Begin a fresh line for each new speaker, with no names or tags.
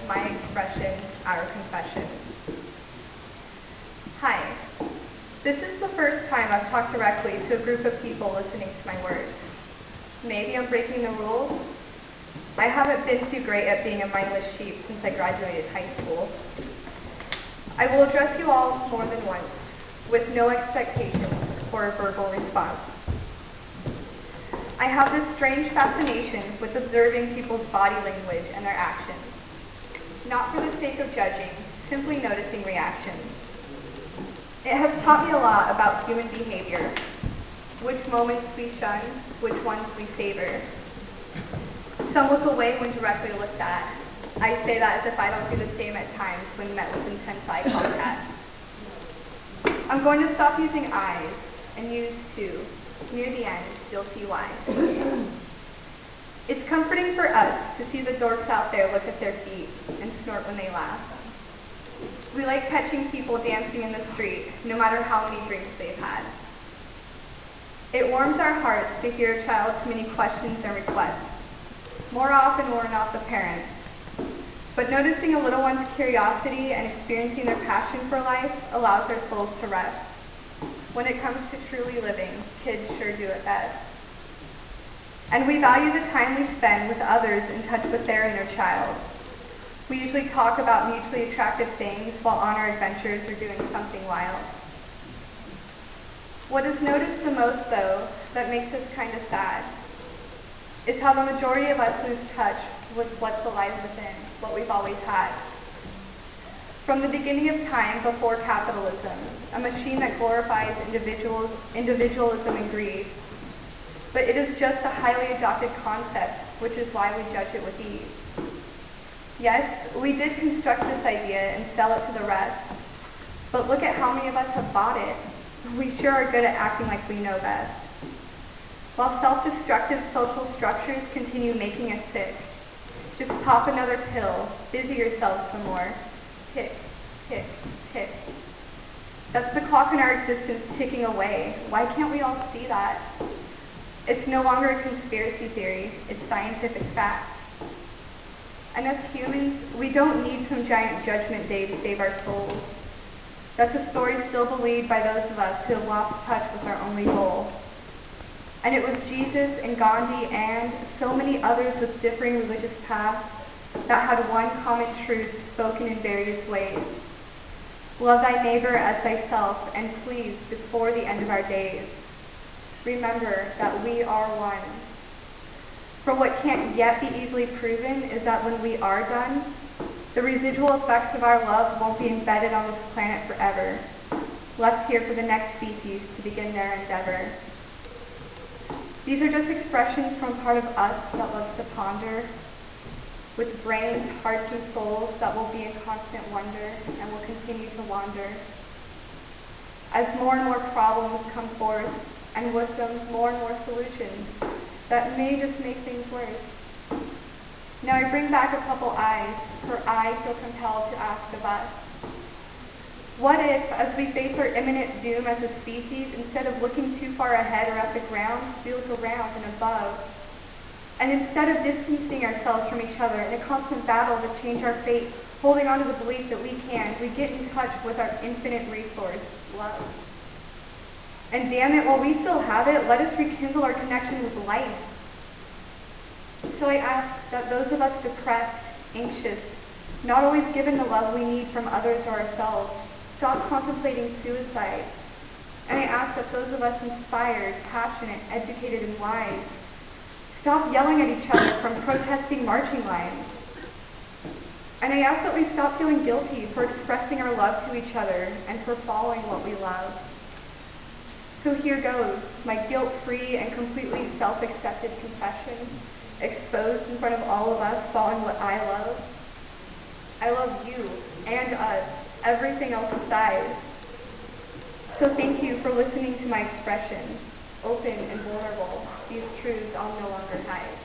my expression, our confession. Hi. This is the first time I've talked directly to a group of people listening to my words. Maybe I'm breaking the rules. I haven't been too great at being a mindless sheep since I graduated high school. I will address you all more than once, with no expectations for a verbal response. I have this strange fascination with observing people's body language and their actions. Not for the sake of judging, simply noticing reactions. It has taught me a lot about human behavior, which moments we shun, which ones we savor. Some look away when directly looked at. I say that as if I don't do the same at times when met with intense eye contact. I'm going to stop using eyes and use two. Near the end, you'll see why. It's comforting for us to see the dorks out there look at their feet and snort when they laugh. We like catching people dancing in the street, no matter how many drinks they've had. It warms our hearts to hear a child's many questions and requests. More often we're not the parents. But noticing a little one's curiosity and experiencing their passion for life allows our souls to rest. When it comes to truly living, kids sure do it best. And we value the time we spend with others in touch with their inner child. We usually talk about mutually attractive things while on our adventures or doing something wild. What is noticed the most, though, that makes us kind of sad, is how the majority of us lose touch with what's alive within, what we've always had. From the beginning of time before capitalism, a machine that glorifies individualism and greed. But it is just a highly adopted concept, which is why we judge it with ease. Yes, we did construct this idea and sell it to the rest, but look at how many of us have bought it. We sure are good at acting like we know best. While self-destructive social structures continue making us sick, just pop another pill, busy yourself some more. Tick, tick, tick. That's the clock in our existence ticking away. Why can't we all see that? It's no longer a conspiracy theory, it's scientific fact. And as humans, we don't need some giant judgment day to save our souls. That's a story still believed by those of us who have lost touch with our only goal. And it was Jesus and Gandhi and so many others with differing religious paths that had one common truth spoken in various ways. Love thy neighbor as thyself, and please, before the end of our days, remember that we are one. For what can't yet be easily proven is that when we are done, the residual effects of our love won't be embedded on this planet forever, left here for the next species to begin their endeavor. These are just expressions from a part of us that loves to ponder, with brains, hearts, and souls that will be in constant wonder and will continue to wander. As more and more problems come forth, and with them more and more solutions that may just make things worse. Now I bring back a couple eyes, for I feel compelled to ask of us. What if, as we face our imminent doom as a species, instead of looking too far ahead or at the ground, we look around and above? And instead of distancing ourselves from each other in a constant battle to change our fate, holding on to the belief that we can, we get in touch with our infinite resource, love. And damn it, while we still have it, let us rekindle our connection with life. So I ask that those of us depressed, anxious, not always given the love we need from others or ourselves, stop contemplating suicide. And I ask that those of us inspired, passionate, educated, and wise, stop yelling at each other from protesting marching lines. And I ask that we stop feeling guilty for expressing our love to each other and for following what we love. So here goes, my guilt-free and completely self-accepted confession, exposed in front of all of us, following what I love. I love you and us, everything else aside. So thank you for listening to my expression, open and vulnerable. These truths I'll no longer hide.